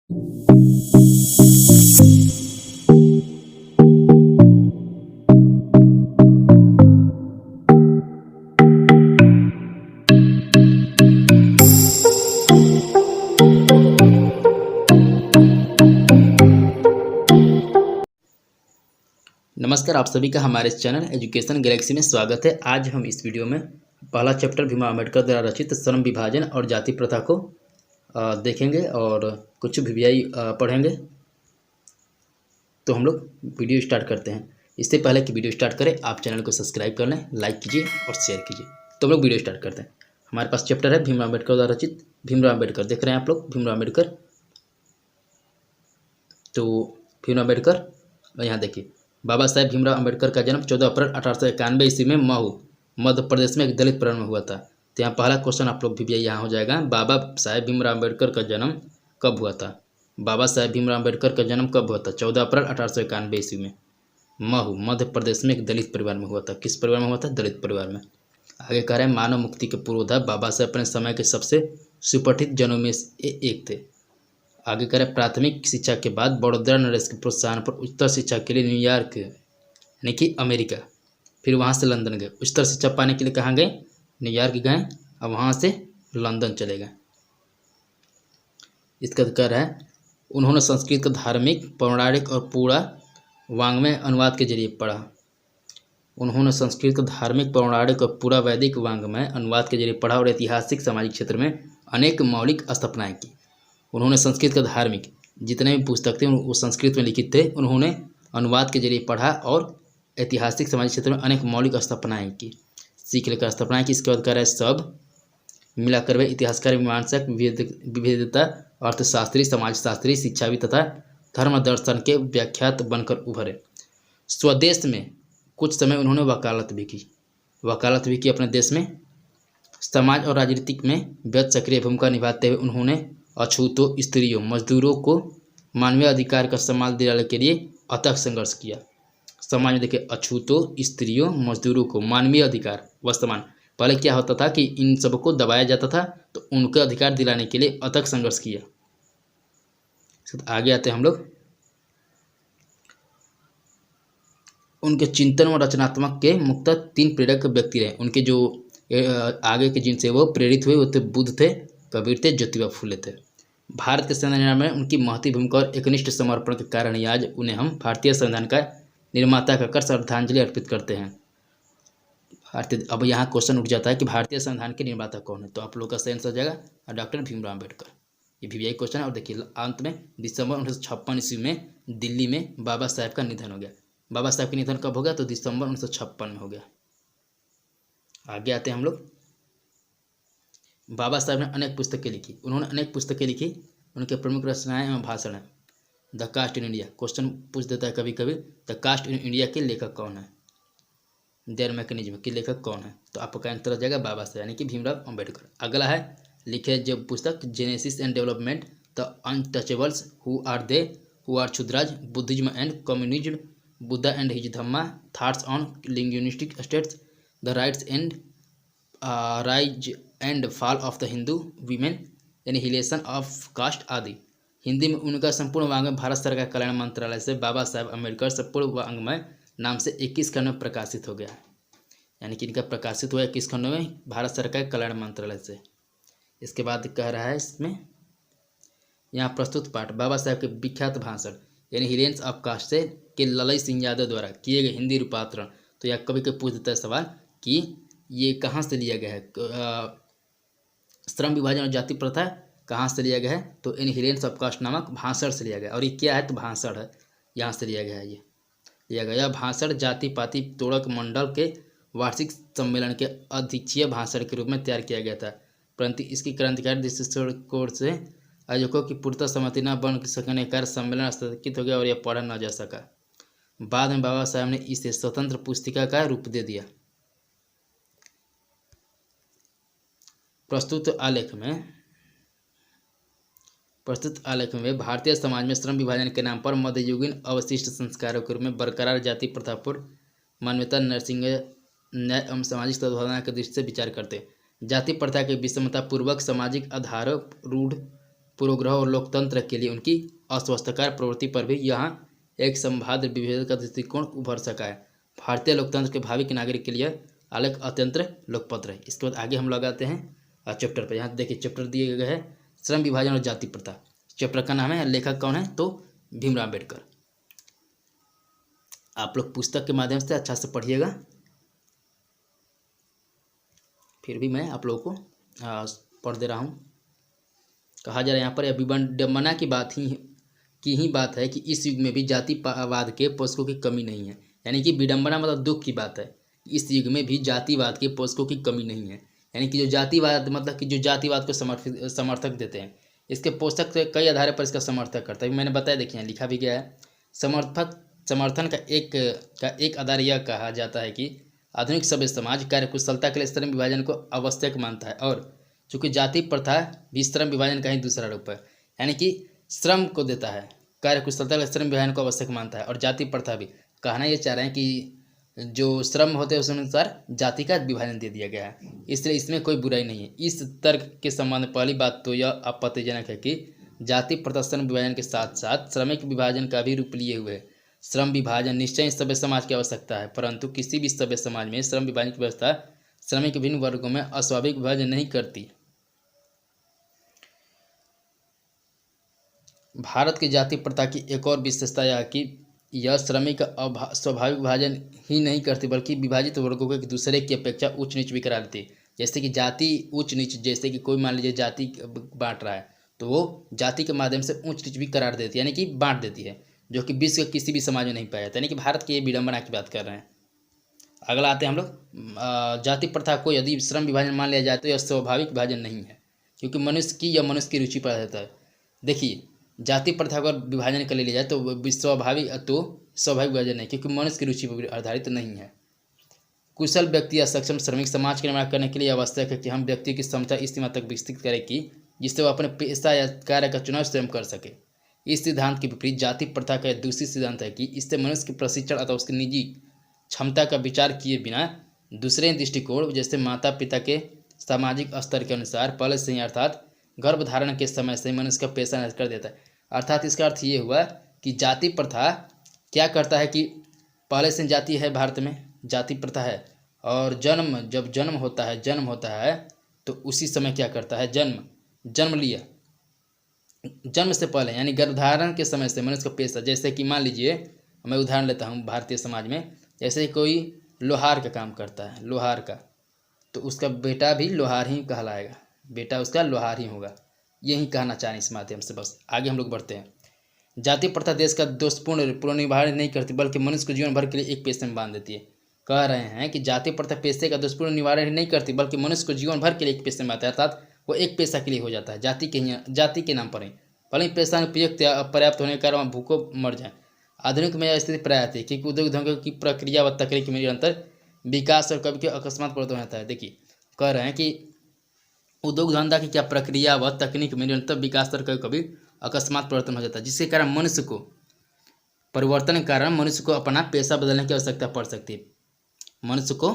नमस्कार, आप सभी का हमारे चैनल एजुकेशन गैलेक्सी में स्वागत है। आज हम इस वीडियो में पहला चैप्टर भीमराव अम्बेडकर द्वारा रचित श्रम विभाजन और जाति प्रथा को देखेंगे और कुछ वीवीआई पढ़ेंगे। तो हम लोग वीडियो स्टार्ट करते हैं। इससे पहले कि वीडियो स्टार्ट करें, आप चैनल को सब्सक्राइब कर लें, लाइक कीजिए और शेयर कीजिए। तो हम लोग वीडियो स्टार्ट करते हैं। हमारे पास चैप्टर है भीमराव अम्बेडकर द्वारा रचित भीमराव अम्बेडकर। देख रहे हैं आप लोग भीमराव अम्बेडकर। तो भीमराव अम्बेडकर यहाँ देखिए, बाबा साहेब भीमराव अम्बेडकर का जन्म 14 अप्रैल 1891 ईस्वी में महू मध्य प्रदेश में एक दलित परिवार में हुआ था। तो यहाँ पहला क्वेश्चन आप लोग भी यहाँ हो जाएगा, बाबा साहेब भीमराव अम्बेडकर का जन्म कब हुआ था। बाबा साहेब भीमराव अम्बेडकर का जन्म कब हुआ था? 14 अप्रैल 1891 ईस्वी में महू मध्य प्रदेश में एक दलित परिवार में हुआ था। किस परिवार में हुआ था? दलित परिवार में। आगे कह रहे हैं, मानव मुक्ति के पूर्वोद्धा बाबा साहेब अपने समय के सबसे सुपठित जनों में से एक थे। आगे करें, प्राथमिक शिक्षा के बाद बड़ौदा नरेश के प्रोत्साहन पर उच्चतर शिक्षा के लिए न्यूयॉर्क यानी कि अमेरिका, फिर वहाँ से लंदन गए। उच्चतर शिक्षा पाने के लिए कहाँ गए? न्यूयॉर्क गए, अब वहाँ से लंदन चले गए। इसका कह रहा है, उन्होंने संस्कृत का धार्मिक, पौराणिक और पूरा वाङ्मय अनुवाद के जरिए पढ़ा। उन्होंने संस्कृत का धार्मिक, पौराणिक और पूरा वैदिक वाङ्मय अनुवाद के जरिए पढ़ा और ऐतिहासिक सामाजिक क्षेत्र में अनेक मौलिक स्थापनाएँ की। उन्होंने संस्कृत का धार्मिक जितने भी पुस्तक थे वो संस्कृत में लिखित थे। उन्होंने अनुवाद के जरिए पढ़ा और ऐतिहासिक सामाजिक क्षेत्र में अनेक मौलिक स्थापनाएँ की, सीख लेकर स्थापनाएँ की। इसके बाद कह रहा है, सब मिलाकर वे इतिहासकार, मीमांसक, विविधता, अर्थशास्त्री, समाजशास्त्री, शिक्षाविद तथा धर्म दर्शन के व्याख्यात बनकर उभरे। स्वदेश में कुछ समय उन्होंने वकालत भी की अपने देश में। समाज और राजनीतिक में बेहद सक्रिय भूमिका निभाते हुए उन्होंने अछूतों, स्त्रियों, मजदूरों को मानवीय अधिकार का सम्मान दिलाने के लिए अथक संघर्ष किया। समाज में देखिए, अछूतों, स्त्रियों, मजदूरों को मानवीय अधिकार वर्तमान, पहले क्या होता था कि इन सबको दबाया जाता था, तो उनके अधिकार दिलाने के लिए अथक संघर्ष किया। आगे आते हैं हम लोग, उनके चिंतन और रचनात्मक के मुक्त 3 प्रेरक व्यक्ति रहे। उनके जो आगे के जिनसे वो प्रेरित हुए वो थे बुद्ध थे, कबीर थे, ज्योतिबा फुले थे। भारत के संविधान निर्माण में उनकी महती भूमिका और एकनिष्ठ समर्पण के कारण ही आज उन्हें हम भारतीय संविधान का निर्माता कहकर श्रद्धांजलि अर्पित करते हैं। अब यहाँ क्वेश्चन उठ जाता है कि भारतीय संविधान के निर्माता कौन है? तो आप लोग का सही आंसर हो जाएगा डॉक्टर भीमराव अम्बेडकर। ये वीवीआई क्वेश्चन है। और देखिए अंत में, दिसंबर 1956 ईस्वी में दिल्ली में बाबा साहेब का निधन हो गया। बाबा साहेब का निधन कब हो गया? तो दिसंबर 1956 में हो गया। आगे आते हैं हम लोग, बाबा साहब ने अनेक पुस्तकें लिखी। उन्होंने अनेक पुस्तकें लिखी। उनके प्रमुख रचनाएं एवं भाषण हैं। The caste in India, question पूछ देता है कभी कभी, द कास्ट इन इंडिया के लेखक कौन है? देयर मैकेनिज्म के लेखक कौन है? तो आपका आंसर हो जाएगा बाबा साहब यानी कि भीमराव अम्बेडकर। अगला है, लिखे जो पुस्तक genesis and development, the untouchables, who are they, who are Shudras, Buddhism and communism, Buddha and his Dhamma, thoughts on linguistic states, the rights and rise and fall of the Hindu women, annihilation of caste आदि। हिंदी में उनका संपूर्ण वाङ्मय भारत सरकार कल्याण मंत्रालय से बाबा साहेब अम्बेडकर संपूर्ण वाङ्मय नाम से 21 खंड में प्रकाशित हो गया है। यानी कि इनका प्रकाशित हुआ 21 खंडों में भारत सरकार कल्याण मंत्रालय से। इसके बाद कह रहा है इसमें, यहाँ प्रस्तुत पाठ बाबा साहेब के विख्यात भाषण एनिहिलेशन ऑफ कास्ट से के ललई सिंह यादव द्वारा किए गए हिंदी रूपांतरण। तो यह कभी कभी पूछ देता है सवाल कि ये कहाँ से लिया गया है, श्रम विभाजन और जाति प्रथा कहाँ से लिया गया है? तो एनिहिलेशन ऑफ कास्ट नामक भाषण से लिया गया। और ये क्या है? तो भाषण है, यहाँ से लिया गया है। ये लिया गया भाषण जाति पाति तोड़क मंडल के वार्षिक सम्मेलन के अध्यक्षीय भाषण के रूप में तैयार किया गया था, परंतु इसकी क्रांतिकारी दृष्टिकोण से आयोजकों की पूर्णतः सहमति न बन सकने के कारण सम्मेलन स्थगित हो गया और यह पढ़ा न जा सका। बाद में बाबा साहब ने इसे स्वतंत्र पुस्तिका का रूप दे दिया। प्रस्तुत आलेख में भारतीय समाज में श्रम विभाजन के नाम पर मध्ययुगीन अवशिष्ट संस्कारों के रूप में बरकरार जाति प्रथा पर मान्यता, नरसिंह न्याय एवं सामाजिक सद्भावना के दृष्टि से विचार करते। जाति प्रथा के विषमता पूर्वक सामाजिक आधार रूढ़ पूर्वग्रह और लोकतंत्र के लिए उनकी अस्वस्थकर प्रवृत्ति पर भी यहाँ एक संवाद विभेद का दृष्टिकोण उभर सका है। भारतीय लोकतंत्र के भावी के नागरिक के लिए आलेख अत्यंत लोकपत्र है। इसके बाद आगे हम लोग आते हैं चैप्टर पर। यहाँ देखिए चैप्टर दिए गए हैं श्रम विभाजन और जाति प्रथा। चैप्टर का नाम है, लेखक कौन है तो भीमराव अम्बेडकर। आप लोग पुस्तक के माध्यम से अच्छा से पढ़िएगा, फिर भी मैं आप लोगों को पढ़ दे रहा हूँ। कहा जा रहा है यहाँ पर, यह विडंबना की ही बात है कि इस युग में भी जातिवाद के पोषकों की कमी नहीं है। यानी कि विडंबना मतलब दुख की बात है, इस युग में भी जातिवाद के पोषकों की कमी नहीं है। यानी कि जो जातिवाद मतलब कि जो जातिवाद को समर्थक देते हैं, इसके पोषक कई आधार पर इसका समर्थक करता है। मैंने बताया, देखिए यहाँ लिखा भी गया है। समर्थन का एक आधार यह कहा जाता है कि आधुनिक सभ्य समाज कार्यकुशलता के लिए श्रम विभाजन को आवश्यक मानता है, और चूंकि जाति प्रथा भी श्रम विभाजन का ही दूसरा रूप है। यानी कि श्रम को देता है, कार्यकुशलता के श्रम विभाजन को आवश्यक मानता है, और जाति प्रथा भी। कहना ये चाह रहे हैं कि जो श्रम होते हैं उस अनुसार जाति का विभाजन दे दिया गया है, इसलिए इसमें कोई बुराई नहीं है। इस तर्क के संबंध में पहली बात तो यह आपत्तिजनक है कि जाति प्रथा श्रम विभाजन के साथ साथ श्रमिक विभाजन का भी रूप लिए हुए है। श्रम विभाजन निश्चय सभ्य समाज की आवश्यकता है, परंतु किसी भी सभ्य समाज में श्रम विभाजन की व्यवस्था श्रमिक विभिन्न वर्गों में अस्वाभाविक विभाजन नहीं करती। भारत की जाति प्रथा की एक और विशेषता यह कि यह श्रमिक स्वाभाविक विभाजन ही नहीं करती, बल्कि विभाजित वर्गों को एक दूसरे की अपेक्षा उच्च नीच भी करा देती है। जैसे कि जाति उच्च नीच, जैसे कि कोई मान लीजिए जाति बांट रहा है तो वो जाति के माध्यम से उच्च नीच भी करार देती है, यानी कि बांट देती है, जो कि विश्व के किसी भी समाज में नहीं पाया जाता। यानी कि भारत की ये विडंबना की बात कर रहे हैं। अगला आते हैं हम लोग, जाति प्रथा को यदि श्रम विभाजन मान लिया जाए तो यह स्वाभाविक विभाजन नहीं है, क्योंकि मनुष्य की रुचि पर रहता है। देखिए, जाति प्रथा को विभाजन कर लिया जाए तो स्वाभाविक विभाजन नहीं, क्योंकि मनुष्य की रुचि पर आधारित नहीं है। कुशल व्यक्ति या सक्षम श्रमिक समाज का निर्माण करने के लिए आवश्यक है कि हम व्यक्ति की क्षमता इस सीमा तक विकसित करें कि जिससे वो अपने पेशा या कार्य का चुनाव स्वयं कर सके। इस सिद्धांत के विपरीत जाति प्रथा का दूसरी सिद्धांत है कि इससे मनुष्य के प्रशिक्षण अथवा उसकी निजी क्षमता का विचार किए बिना दूसरे दृष्टिकोण, जैसे माता पिता के सामाजिक स्तर के अनुसार पहले से ही, अर्थात गर्भधारण के समय से मनुष्य का पेशा निर्धारित कर देता है। अर्थात इसका अर्थ ये हुआ कि जाति प्रथा क्या करता है कि पहले से जाति है, भारत में जाति प्रथा है, और जब जन्म होता है तो उसी समय क्या करता है, जन्म लिया, जन्म से पहले यानी गर्भधारण के समय से मनुष्य का पेशा, जैसे कि मान लीजिए मैं उदाहरण लेता हूँ भारतीय समाज में, जैसे कोई लोहार का काम करता है, लोहार का, तो उसका बेटा भी लोहार ही कहलाएगा, बेटा उसका लोहार ही होगा। यही कहना चाहें इस माध्यम से। बस आगे हम लोग बढ़ते हैं। जाति प्रथा देश का दोषपूर्ण निवारण नहीं करती, बल्कि मनुष्य को जीवन भर के लिए एक पेशे में बांध देती है। कह रहे हैं कि जाति प्रथा पेशे का दोषपूर्ण निवारण नहीं करती, बल्कि मनुष्य को जीवन भर के लिए एक पेशे में आता है, अर्थात वो एक पेशा के लिए हो जाता है, जाति के नाम पर ही। भले ही पेशा उपयुक्त या अपर्याप्त होने के कारण वहाँ भूखों मर जाए। आधुनिक में यह स्थिति प्राय आती है, क्योंकि उद्योग धंधों की प्रक्रिया व तकनीक में निरंतर विकास और कभी अकस्मात परिवर्तन होता है। देखिए, कह रहे हैं कि उद्योग धंधा की क्या प्रक्रिया व तकनीक में निरंतर विकास और कभी अकस्मात परिवर्तन हो जाता है, जिसके कारण मनुष्य को परिवर्तन के कारण मनुष्य को अपना पेशा बदलने की आवश्यकता पड़ सकती है। मनुष्य को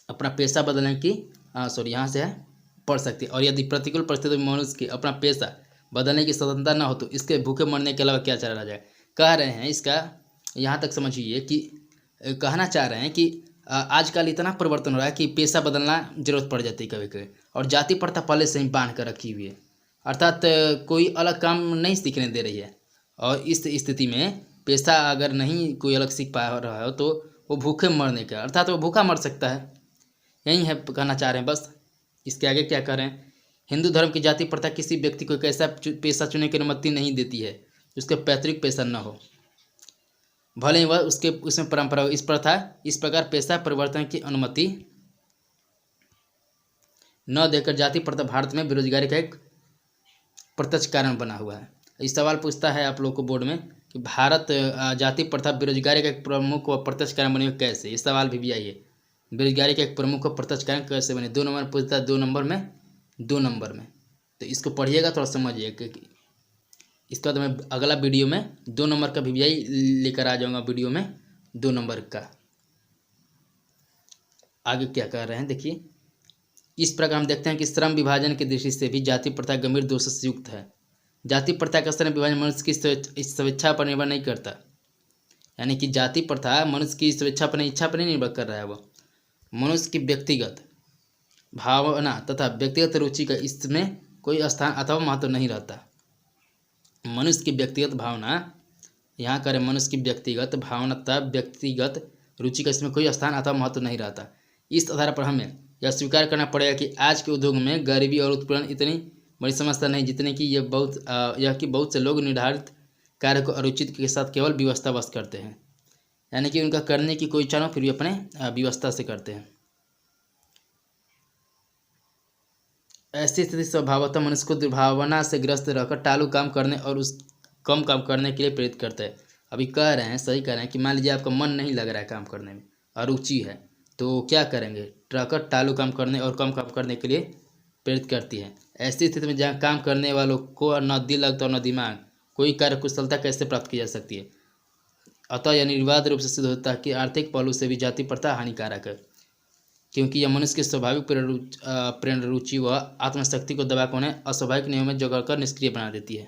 अपना पेशा बदलने की यहाँ से है पड़ सकती है। और यदि प्रतिकूल परिस्थितियों में मनुष्य की अपना पेशा बदलने की स्वतंत्रता न हो तो इसके भूखे मरने के अलावा क्या चला रह जाए। कह रहे हैं इसका यहाँ तक समझिए कि कहना चाह रहे हैं कि आजकल इतना परिवर्तन हो रहा है कि पेशा बदलना जरूरत पड़ जाती है कभी कभी, और जाति प्रथा पहले से ही बांध कर रखी हुई है, अर्थात कोई अलग काम नहीं सीखने दे रही है। और इस स्थिति में पेशा अगर नहीं कोई अलग सीख पा रहा हो तो वो भूखे मरने का, अर्थात वो भूखा मर सकता है। यही है कहना चाह रहे हैं। बस इसके आगे क्या कह रहे हैं, हिंदू धर्म की जाति प्रथा किसी व्यक्ति को कैसा पेशा चुनने की अनुमति नहीं देती है उसके पैतृक पेशा न हो, भले ही वह उसमें परंपरा हो। इस प्रकार पेशा परिवर्तन की अनुमति न देकर जाति प्रथा भारत में बेरोजगारी का एक प्रत्यक्ष कारण बना हुआ है। इस सवाल पूछता है आप लोग को बोर्ड में कि भारत जाति प्रथा बेरोजगारी का एक प्रमुख व प्रत्यक्ष कारण बने कैसे। इस सवाल भी आई है, बेरोजगारी का एक प्रमुख व प्रत्यक्ष कारण कैसे बने। 2 नंबर पूछता है, 2 नंबर में। तो इसको पढ़िएगा, थोड़ा समझिए। इसके बाद मैं अगला वीडियो में 2 नंबर का भी लेकर आ जाऊंगा, वीडियो में 2 नंबर का। आगे क्या कर रहे हैं देखिए, इस प्रकार हम देखते हैं कि श्रम विभाजन की दृष्टि से भी जाति प्रथा गंभीर दोषों से युक्त है। जाति प्रथा का श्रम विभाजन मनुष्य की स्वेच्छा पर निर्भर नहीं करता, यानी कि जाति प्रथा मनुष्य की स्वेच्छा पर नहीं, इच्छा पर नहीं निर्भर कर रहा है। वो मनुष्य की व्यक्तिगत भावना तथा व्यक्तिगत रुचि का इसमें कोई स्थान अथवा महत्व नहीं रहता। मनुष्य की व्यक्तिगत भावना, यहाँ करें मनुष्य की व्यक्तिगत भावना तथा व्यक्तिगत रुचि का इसमें कोई स्थान अथवा महत्व नहीं रहता। इस आधार पर हमें यह स्वीकार करना पड़ेगा कि आज के उद्योग में गरीबी और उत्पीड़न इतनी बड़ी समस्या नहीं जितने कि यह कि बहुत से लोग निर्धारित कार्य को अरुचित के साथ केवल व्यवस्था बस करते हैं, यानी कि उनका करने की कोई इच्छा न, फिर भी अपने व्यवस्था से करते हैं। ऐसी स्थिति स्वभावतः मनुष्य को दुर्भावना से ग्रस्त रहकर टालू काम करने और उस कम काम करने के लिए प्रेरित करता है। अभी कह रहे हैं, सही कह रहे हैं कि मान लीजिए आपका मन नहीं लग रहा है काम करने में, अरुचि है, तो क्या करेंगे, ट्रकर टालू काम करने और कम काम करने के लिए प्रेरित करती है। ऐसी स्थिति में जहाँ काम करने वालों को न दिल लगता और न दिमाग, कोई कार्य कुशलता कैसे प्राप्त की जा सकती है। अतः यह निर्विवाद रूप से सिद्ध होता है कि आर्थिक पहलू से भी जाति प्रथा हानिकारक है, क्योंकि यह मनुष्य की स्वाभाविक प्रेरणा रुचि व आत्मशक्ति को दबाकर उन्हें अस्वाभाविक नियमों में जकड़कर निष्क्रिय बना देती है।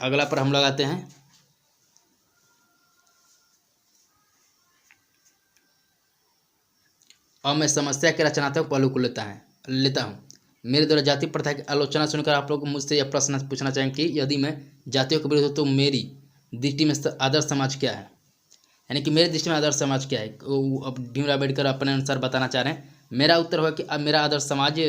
अगला पर हम लगाते हैं, अब मैं समस्या के रचनात्मक पहलू को लेता हूँ। मेरे द्वारा जाति प्रथा की आलोचना सुनकर आप लोग मुझसे यह प्रश्न पूछना चाहेंगे कि यदि मैं जातियों के विरुद्ध हूँ तो मेरी दृष्टि में आदर्श समाज क्या है, यानी कि मेरी दृष्टि में आदर्श समाज क्या है। अब भीमराव अम्बेडकर अपने अनुसार बताना चाह रहे हैं। मेरा उत्तर होगा कि अब मेरा आदर्श समाज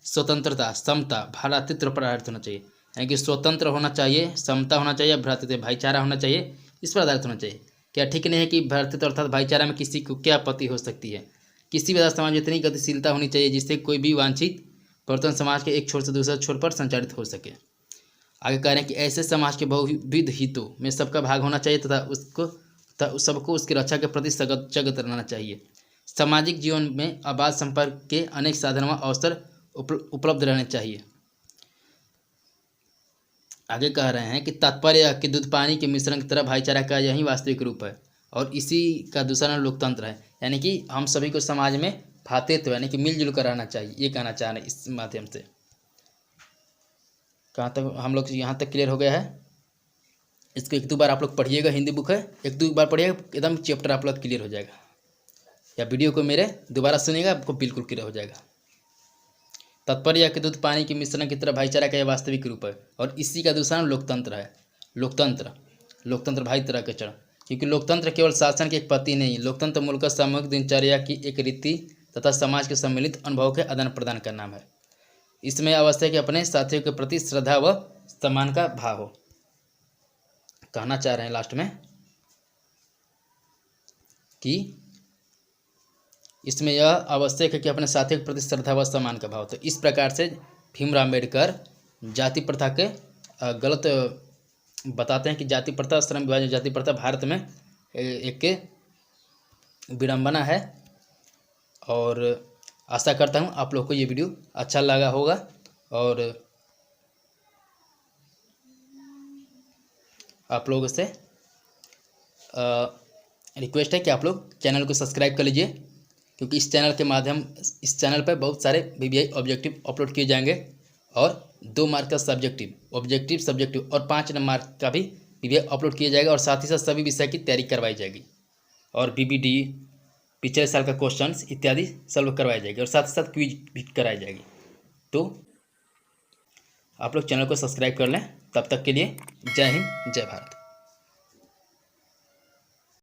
स्वतंत्रता, समता, भ्रातृत्व पर आधारित होना चाहिए, यानी कि स्वतंत्र होना चाहिए, समता होना चाहिए, भ्रातृत्व भाईचारा होना चाहिए, इस पर आधारित होना चाहिए। क्या ठीक नहीं है कि भ्रातृत्व अर्थात भाईचारा में किसी को क्या आपत्ति हो सकती है। किसी भी आदर्श समाज में इतनी गतिशीलता होनी चाहिए जिससे कोई भी वांछित परिवर्तन समाज के एक छोर से दूसरे छोर पर संचालित हो सके। आगे कह रहे हैं कि ऐसे समाज के बहुविध हितों में सबका भाग होना चाहिए तथा सबको उसकी रक्षा के प्रति सजग रहना चाहिए। सामाजिक जीवन में आवाज संपर्क के अनेक साधन व अवसर उपलब्ध रहने चाहिए। आगे कह रहे हैं कि तात्पर्य कि दूध पानी के मिश्रण की तरह भाईचारा का यही वास्तविक रूप है और इसी का दूसरा नाम लोकतंत्र है, यानी कि हम सभी को समाज में भ्रातृत्व यानी कि मिलजुल कर रहना चाहिए, ये कहना चाह रहे हैं इस माध्यम से। कहाँ तक हम लोग यहाँ तक क्लियर हो गया है। इसको एक दो बार आप लोग पढ़िएगा, हिंदी बुक है, एक दो बार पढ़िएगा, एकदम चैप्टर आप लोग क्लियर हो जाएगा, या वीडियो को मेरे दोबारा सुनिएगा, आपको बिल्कुल क्लियर हो जाएगा। तात्पर्य कि दूध पानी के मिश्रण की तरह भाईचारा का यह वास्तविक रूप है और इसी का दूसरा नाम लोकतंत्र है। लोकतंत्र भाई तरह के चरण, क्योंकि लोकतंत्र केवल शासन की एक पद्धति नहीं, लोकतंत्र मूलतः सामूहिक दिनचर्या की एक रीति तथा समाज के सम्मिलित अनुभव के आदान प्रदान का नाम है। इसमें आवश्यक है कि अपने साथियों के प्रति श्रद्धा व सम्मान का भाव हो। कहना चाह रहे हैं लास्ट में कि इसमें यह आवश्यक है कि अपने साथियों के प्रति श्रद्धा व सम्मान का भाव। तो इस प्रकार से भीमराव अम्बेडकर जाति प्रथा के गलत बताते हैं कि जाति प्रथा, श्रम विभाजन, जाति प्रथा भारत में एक विडंबना है। और आशा करता हूँ आप लोग को ये वीडियो अच्छा लगा होगा और आप लोगों से रिक्वेस्ट है कि आप लोग चैनल को सब्सक्राइब कर लीजिए, क्योंकि इस चैनल पर बहुत सारे VVI ऑब्जेक्टिव अपलोड किए जाएंगे और 2 मार्क का सब्जेक्टिव और 5 मार्क का भी VVI अपलोड किया जाएगा और साथ ही साथ सभी विषय की तैयारी करवाई जाएगी और BBD पिछले साल का क्वेश्चंस इत्यादि सॉल्व करवाई जाएगी और साथ ही साथ क्विज भी कराई जाएगी। तो आप लोग चैनल को सब्सक्राइब कर लें। तब तक के लिए जय हिंद, जय भारत।